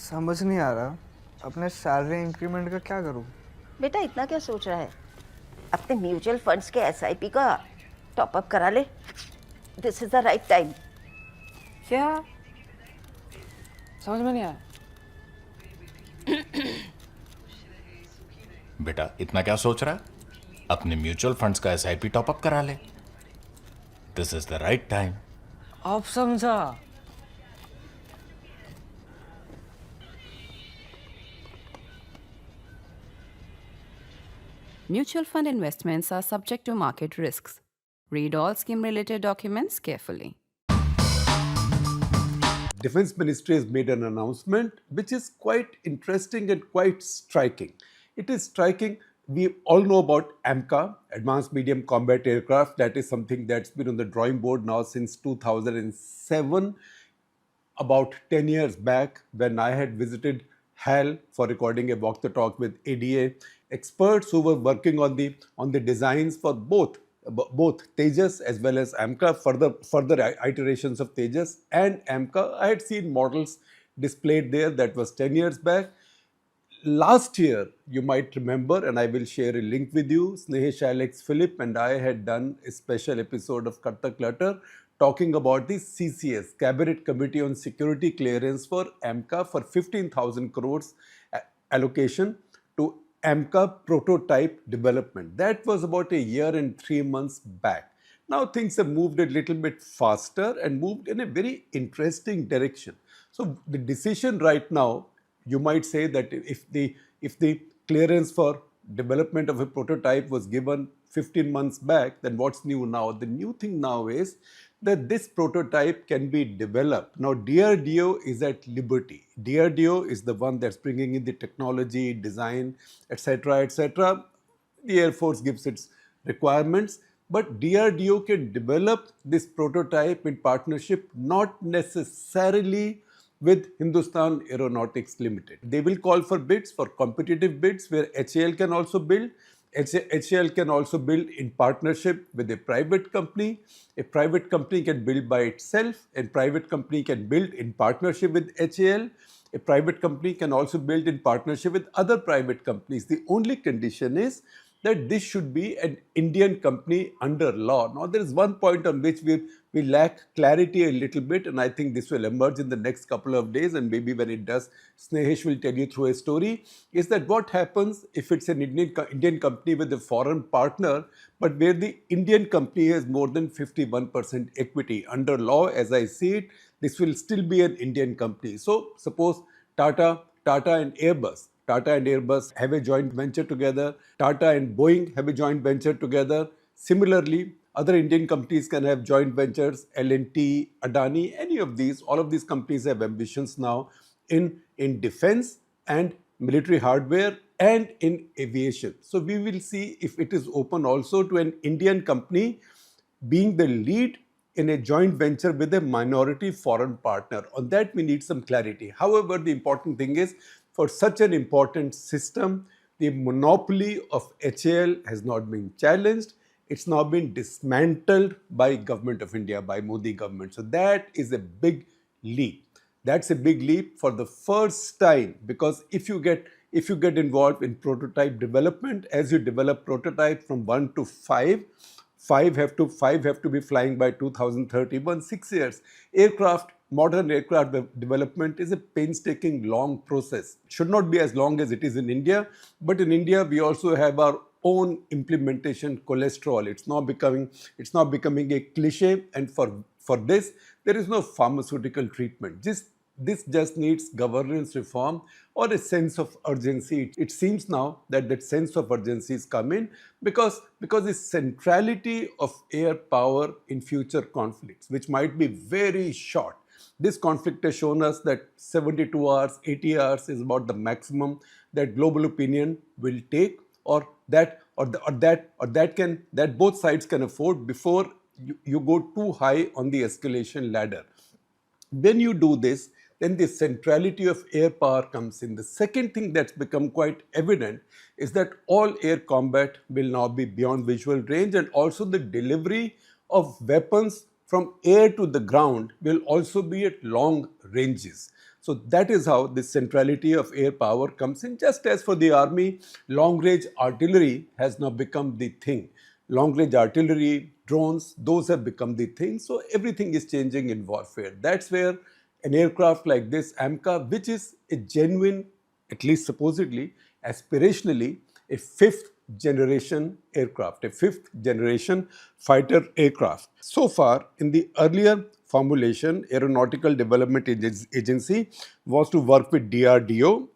समझ नहीं आ रहा अपने सैलरी इंक्रीमेंट का क्या करूं। बेटा इतना क्या सोच रहा है? अपने म्यूचुअल फंड्स के एसआईपी का टॉप अप करा ले। This is the right time. क्या? समझ में नहीं आया। बेटा इतना क्या सोच रहा है? अपने म्यूचुअल फंड्स का एसआईपी टॉपअप करा ले। This is the right time. अब समझा। Mutual fund investments are subject to market risks. Read all scheme-related documents carefully. Defense Ministry has made an announcement which is quite interesting and quite striking. It is striking. We all know about AMCA, Advanced Medium Combat Aircraft. That is something that's been on the drawing board now since 2007. About 10 years back, when I had visited HAL for recording a walk the talk with ADA experts who were working on the designs for both Tejas as well as AMCA, further iterations of Tejas and AMCA. I had seen models displayed there. That was 10 years back. Last year, you might remember, and I will share a link with you, Snehesh, Alex, Philip and I had done a special episode of Cut the Clutter talking about the CCS, Cabinet Committee on Security Clearance for AMCA for 15,000 crores allocation to AMCA prototype development. That was about a year and 3 months back. Now things have moved a little bit faster and moved in a very interesting direction. So the decision right now, you might say that if the clearance for development of a prototype was given 15 months back, then what's new now? The new thing now is that this prototype can be developed. Now DRDO is at liberty. DRDO is the one that's bringing in the technology, design, etc., etc. The Air Force gives its requirements, but DRDO can develop this prototype in partnership, not necessarily with Hindustan Aeronautics Limited. They will call for bids, for competitive bids, where HAL can also build. HAL can also build in partnership with a private company. A private company can build by itself. A private company can build in partnership with HAL. A private company can also build in partnership with other private companies. The only condition is that this should be an Indian company under law. Now, there is one point on which we lack clarity a little bit, and I think this will emerge in the next couple of days, and maybe when it does, Snehesh will tell you through a story, is that what happens if it's an Indian company with a foreign partner, but where the Indian company has more than 51% equity. Under law, as I see it, this will still be an Indian company. So, suppose Tata and Airbus. Tata and Airbus have a joint venture together. Tata and Boeing have a joint venture together. Similarly, other Indian companies can have joint ventures, L&T, Adani, any of these. All of these companies have ambitions now in defense and military hardware and in aviation. So we will see if it is open also to an Indian company being the lead in a joint venture with a minority foreign partner. On that, we need some clarity. However, the important thing is, for such an important system, the monopoly of HAL has not been challenged. It's now been dismantled by Government of India, by Modi government. So that is a big leap. That's a big leap for the first time, because if you get involved in prototype development, as you develop prototype from 1 to 5, five have to be flying by 2031, 6 years. Modern aircraft development is a painstaking, long process. It should not be as long as it is in India, but in India we also have our own implementation cholesterol. It's now becoming a cliche, and for this there is no pharmaceutical treatment. This just needs governance reform or a sense of urgency. It seems now that sense of urgency is coming because the centrality of air power in future conflicts, which might be very short. This conflict has shown us that 72 hours, 80 hours is about the maximum that global opinion will take, or that both sides can afford before you go too high on the escalation ladder. When you do this, then the centrality of air power comes in. The second thing that's become quite evident is that all air combat will now be beyond visual range, and also the delivery of weapons from air to the ground will also be at long ranges. So that is how the centrality of air power comes in. Just as for the army, long-range artillery has now become the thing. Long-range artillery, drones, those have become the thing. So everything is changing in warfare. That's where an aircraft like this, AMCA, which is a genuine, at least supposedly, aspirationally, a 5th generation aircraft, a 5th generation fighter aircraft. So far, in the earlier formulation, Aeronautical Development Agency was to work with DRDO.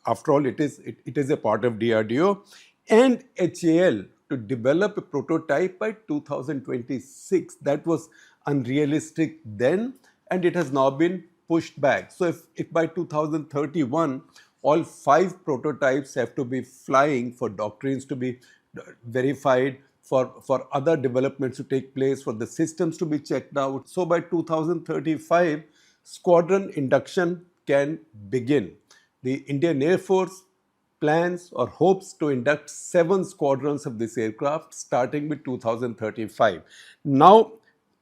After all, it is a part of DRDO, and HAL to develop a prototype by 2026. That was unrealistic then, and it has now been pushed back. So if by 2031, all 5 prototypes have to be flying for doctrines to be verified, for other developments to take place, for the systems to be checked out. So by 2035, squadron induction can begin. The Indian Air Force plans or hopes to induct 7 squadrons of this aircraft starting with 2035. Now,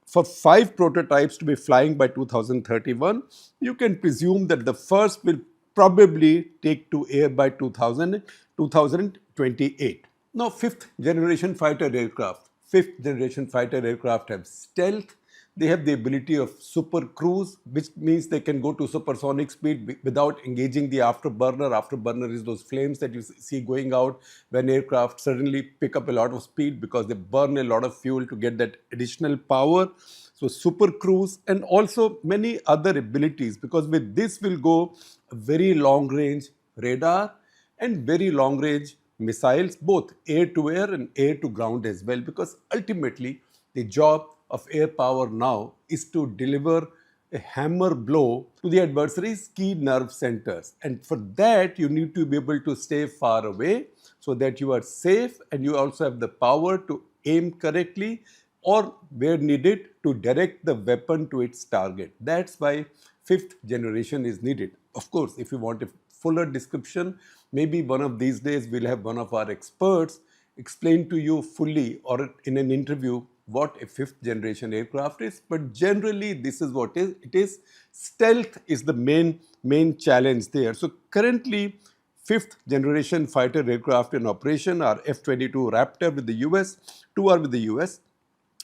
for 5 prototypes to be flying by 2031, you can presume that the first will probably take to air by 2028. Now, 5th generation fighter aircraft. 5th generation fighter aircraft have stealth. They have the ability of super cruise, which means they can go to supersonic speed without engaging the afterburner. Afterburner is those flames that you see going out when aircraft suddenly pick up a lot of speed because they burn a lot of fuel to get that additional power. So super cruise and also many other abilities, because with this will go a very long range radar and very long range missiles, both air to air and air to ground as well, because ultimately the job of air power now is to deliver a hammer blow to the adversary's key nerve centers. And for that, you need to be able to stay far away so that you are safe and you also have the power to aim correctly or where needed to direct the weapon to its target. That's why 5th generation is needed. Of course, if you want a fuller description, maybe one of these days we'll have one of our experts explain to you fully or in an interview what a 5th generation aircraft is, but generally this is what it is. Stealth is the main challenge there. So currently 5th generation fighter aircraft in operation are F-22 Raptor with the US, 2 are with the US,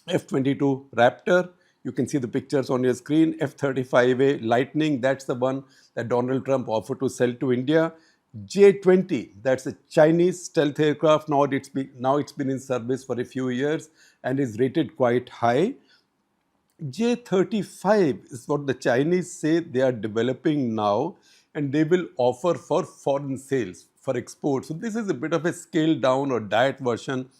F-22 Raptor, you can see the pictures on your screen, F-35A Lightning, that's the one that Donald Trump offered to sell to India. J-20, that's a Chinese stealth aircraft. Now it's been in service for a few years and is rated quite high. J-35 is what the Chinese say they are developing now, and they will offer for foreign sales, for export. So this is a bit of a scaled down or diet version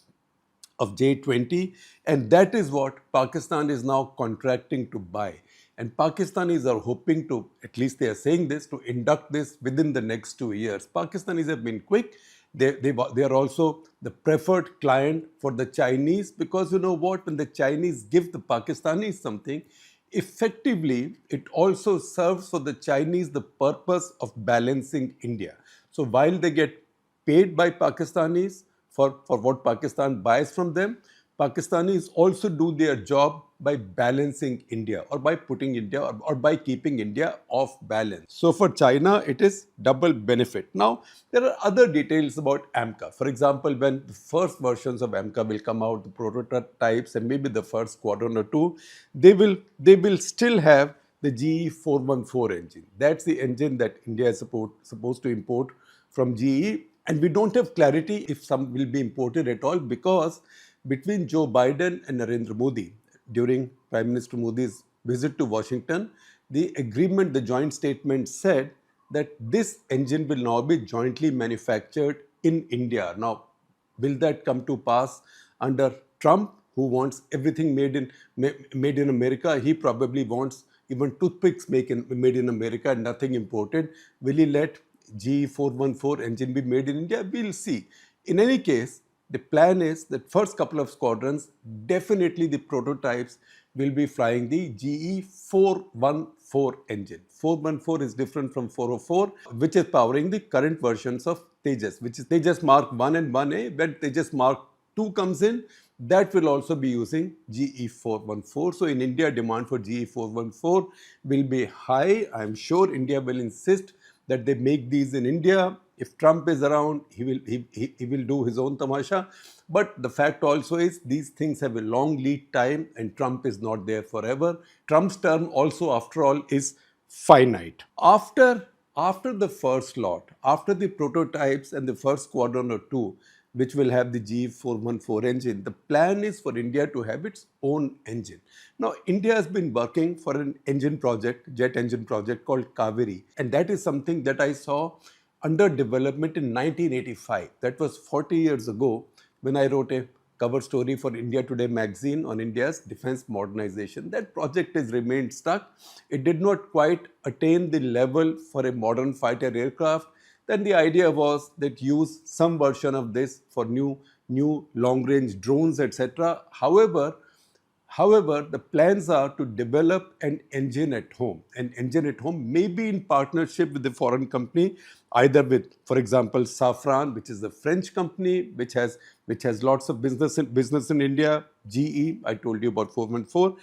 of J-20, and that is what Pakistan is now contracting to buy. And Pakistanis are hoping to, at least they are saying this, to induct this within the next 2 years. Pakistanis have been quick. They are also the preferred client for the Chinese, because you know what, when the Chinese give the Pakistanis something, effectively it also serves for the Chinese the purpose of balancing India. So while they get paid by Pakistanis for what Pakistan buys from them, Pakistanis also do their job by balancing India or by putting India or by keeping India off balance. So for China, it is double benefit. Now, there are other details about AMCA. For example, when the first versions of AMCA will come out, the prototypes and maybe the first squadron or two, they will still have the GE 414 engine. That's the engine that India is supposed to import from GE. And we don't have clarity if some will be imported at all, because between Joe Biden and Narendra Modi, during Prime Minister Modi's visit to Washington, the agreement, the joint statement said that this engine will now be jointly manufactured in India. Now, will that come to pass under Trump, who wants everything made in America? He probably wants even toothpicks made in America and nothing imported. Will he let GE 414 engine be made in India? We'll see. In any case, the plan is that first couple of squadrons, definitely the prototypes will be flying the GE 414 engine. 414 is different from 404, which is powering the current versions of Tejas, which is Tejas Mark 1 and 1A. When Tejas Mark 2 comes in, that will also be using GE414. So in India, demand for GE414 will be high. I'm sure India will insist that they make these in India. If Trump is around, he will do his own tamasha. But the fact also is these things have a long lead time and Trump is not there forever. Trump's term also, after all, is finite. After the first lot, after the prototypes and the first quadrant or two, which will have the G414 engine, the plan is for India to have its own engine. Now, India has been working for an engine project, jet engine project called Kaveri, and that is something that I saw under development in 1985. That was 40 years ago when I wrote a cover story for India Today magazine on India's defense modernization. That project has remained stuck. It did not quite attain the level for a modern fighter aircraft. Then the idea was that use some version of this for new long-range drones, etc. However, the plans are to develop an engine at home. An engine at home may be in partnership with a foreign company, either with, for example, Safran, which is a French company, which has lots of business in India, GE, I told you about 414,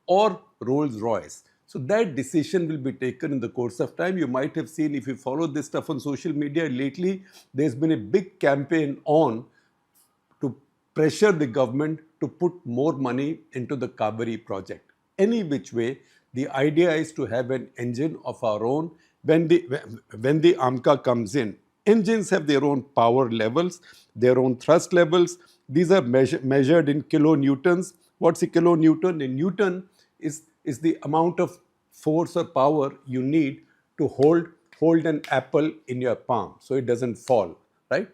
or Rolls-Royce. So that decision will be taken in the course of time. You might have seen, if you follow this stuff on social media lately, there's been a big campaign on to pressure the government to put more money into the Kaveri project. Any which way, the idea is to have an engine of our own when the AMCA comes in. Engines have their own power levels, their own thrust levels. These are measured in kilonewtons. What's a kilonewton? A newton is the amount of force or power you need to hold an apple in your palm so it doesn't fall, right?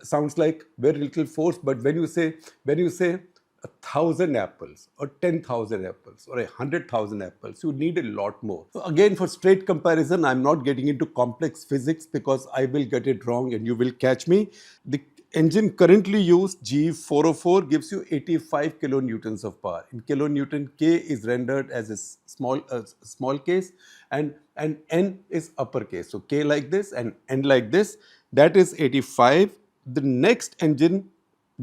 Sounds like very little force, but when you say 1,000 apples or 10,000 apples or 100,000 apples, you need a lot more. So again, for straight comparison, I'm not getting into complex physics because I will get it wrong and you will catch me. The engine currently used, G404, gives you 85 kilonewtons of power. In kilonewton, K is rendered as a small case and N is uppercase. So K like this and N like this. That is 85. The next engine,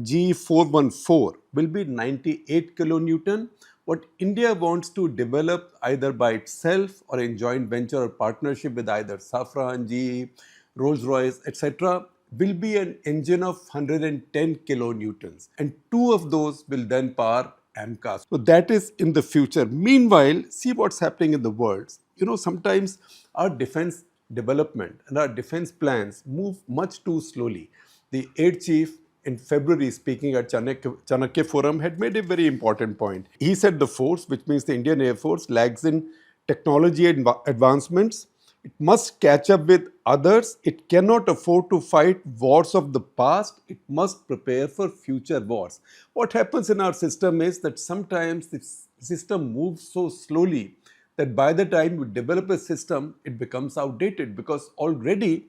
G414, will be 98 kilonewton. What India wants to develop either by itself or in joint venture or partnership with either Safran, GE, Rolls-Royce, etc., will be an engine of 110 kilonewtons. And two of those will then power AMCA. So that is in the future. Meanwhile, see what's happening in the world. You know, sometimes our defense development and our defense plans move much too slowly. The Air Chief in February, speaking at Chanakya Forum, had made a very important point. He said the force, which means the Indian Air Force, lags in technology advancements. It must catch up with others. It cannot afford to fight wars of the past. It must prepare for future wars. What happens in our system is that sometimes the system moves so slowly that by the time you develop a system, it becomes outdated, because already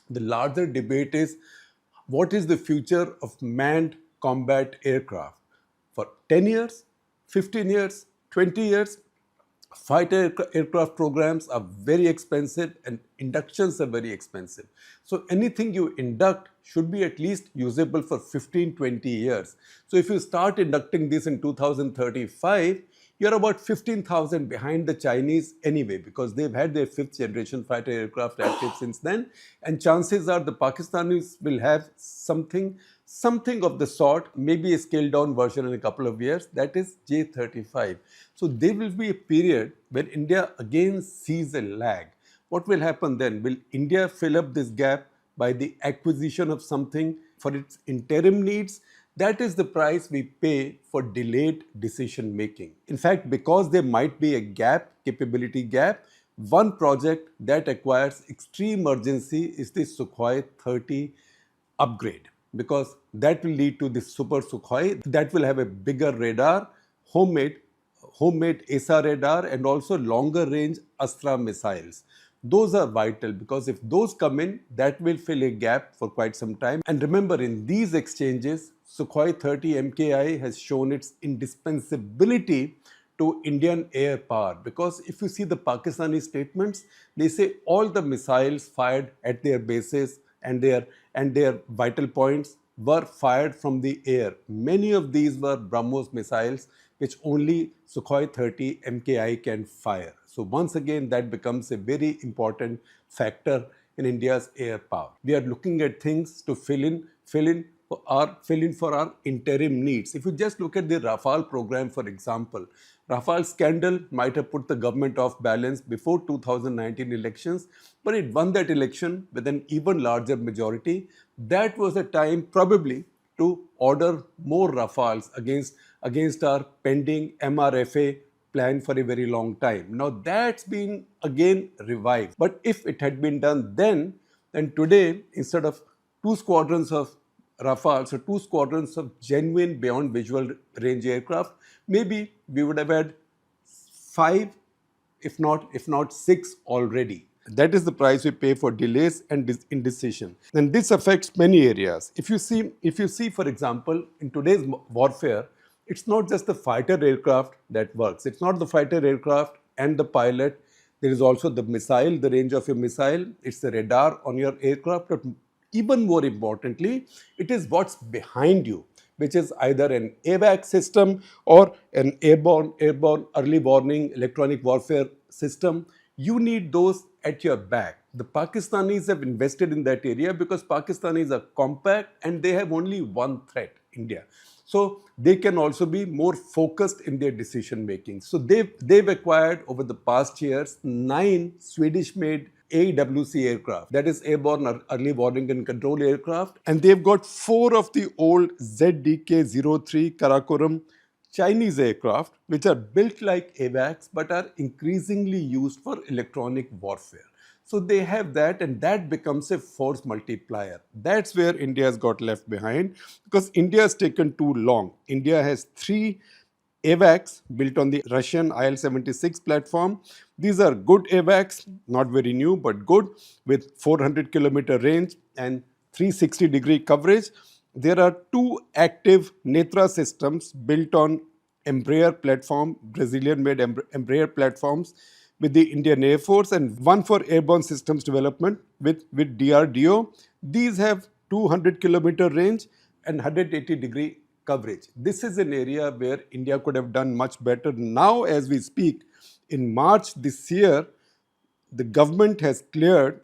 the larger debate is what is the future of manned combat aircraft? For 10 years, 15 years, 20 years, fighter aircraft programs are very expensive and inductions are very expensive. So anything you induct should be at least usable for 15-20 years. So if you start inducting this in 2035, you're about 15,000 behind the Chinese anyway, because they've had their 5th generation fighter aircraft active since then. And chances are the Pakistanis will have something of the sort, maybe a scaled down version in a couple of years, that is J-35. So there will be a period when India again sees a lag. What will happen then? Will India fill up this gap by the acquisition of something for its interim needs? That is the price we pay for delayed decision making. In fact, because there might be a gap, capability gap, one project that acquires extreme urgency is the Sukhoi 30 upgrade, because that will lead to the Super Sukhoi that will have a bigger radar, homemade ASA radar, and also longer range Astra missiles. Those are vital, because if those come in, that will fill a gap for quite some time. And remember, in these exchanges, Sukhoi 30 MKI has shown its indispensability to Indian air power, because if you see the Pakistani statements, they say all the missiles fired at their bases and their vital points were fired from the air. Many of these were BrahMos missiles, which only Sukhoi 30 MKI can fire. So once again, that becomes a very important factor in India's air power. We are looking at things to fill in for our interim needs. If you just look at the Rafale program, for example, Rafale scandal might have put the government off balance before 2019 elections, but it won that election with an even larger majority. That was a time probably to order more Rafales against our pending MRFA plan for a very long time. Now that's been again revived. But if it had been done then today, instead of 2 squadrons of Rafale, so 2 squadrons of genuine beyond visual range aircraft, maybe we would have had 5, if not 6 already. That is the price we pay for delays and indecision. And this affects many areas. If you see, for example, in today's warfare, it's not just the fighter aircraft that works. It's not the fighter aircraft and the pilot. There is also the missile, the range of your missile. It's the radar on your aircraft. But even more importantly, it is what's behind you, which is either an AWACS system or an airborne early warning electronic warfare system. You need those at your back. The Pakistanis have invested in that area because Pakistanis are compact and they have only one threat, India. So they can also be more focused in their decision making. So they've acquired over the past years 9 Swedish-made AWACS aircraft, that is airborne early warning and control aircraft, and they've got 4 of the old ZDK-03 Karakoram Chinese aircraft, which are built like AWACS but are increasingly used for electronic warfare. So they have that, and that becomes a force multiplier. That's where India has got left behind because India has taken too long. India has 3 AWACS built on the Russian IL-76 platform. These are good AWACS, not very new but good, with 400 kilometer range and 360-degree coverage. There are 2 active Netra systems built on Embraer platform, Brazilian-made Embraer platforms with the Indian Air Force, and 1 for airborne systems development with DRDO. These have 200 kilometer range and 180-degree coverage. This is an area where India could have done much better. Now, as we speak, in March this year, the government has cleared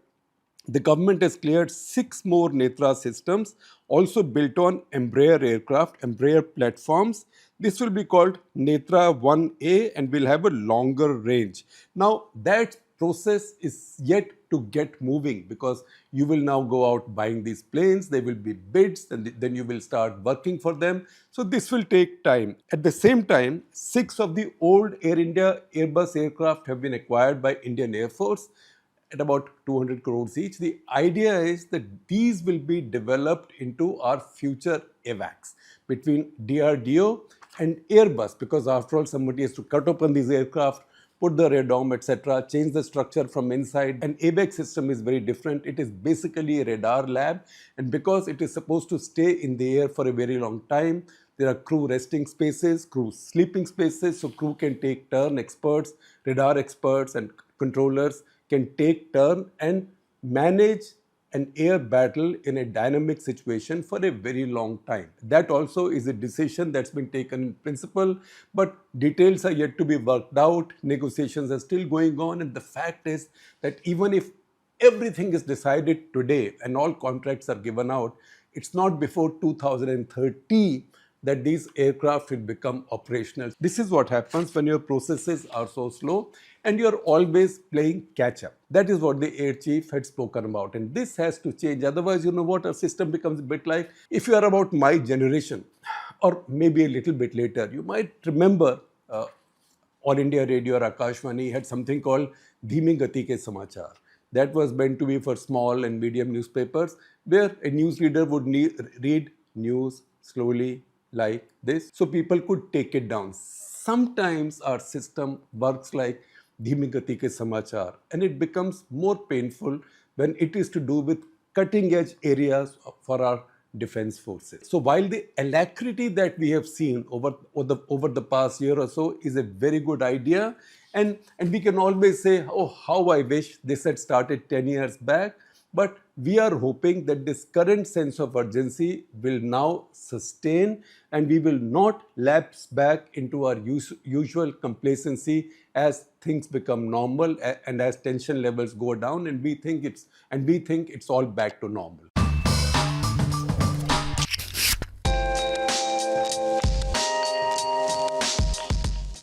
6 more Netra systems, also built on Embraer aircraft, Embraer platforms. This will be called Netra 1A and will have a longer range. Now, that process is yet to get moving because you will now go out buying these planes, there will be bids, and then you will start working for them. So this will take time. At the same time, 6 of the old Air India Airbus aircraft have been acquired by Indian Air Force at about 200 crores each. The idea is that these will be developed into our future AWACS between DRDO and Airbus, because after all, somebody has to cut open these aircraft, put the radome, etc., change the structure from inside. An AWACS system is very different. It is basically a radar lab, and because it is supposed to stay in the air for a very long time, there are crew resting spaces, crew sleeping spaces, so crew can take turn, experts, radar experts and controllers can take turn and manage an air battle in a dynamic situation for a very long time. That also is a decision that's been taken in principle, but details are yet to be worked out. Negotiations are still going on, and the fact is that even if everything is decided today and all contracts are given out, it's not before 2030 that these aircraft will become operational. This is what happens when your processes are so slow and you're always playing catch up. That is what the Air Chief had spoken about, and this has to change. Otherwise, you know what, our system becomes a bit like, if you are about my generation or maybe a little bit later, you might remember All India Radio or Akashvani had something called Dhimi Gati Ke Samachar. That was meant to be for small and medium newspapers, where a newsreader would read news slowly, like this, so people could take it down. Sometimes our system works like Dhimi Gati Ke Samachar, and it becomes more painful when it is to do with cutting edge areas for our defense forces. So while the alacrity that we have seen over the past year or so is a very good idea, and we can always say, oh, how I wish this had started 10 years back, But we are hoping that this current sense of urgency will now sustain and we will not lapse back into our usual complacency as things become normal and as tension levels go down and we think it's all back to normal.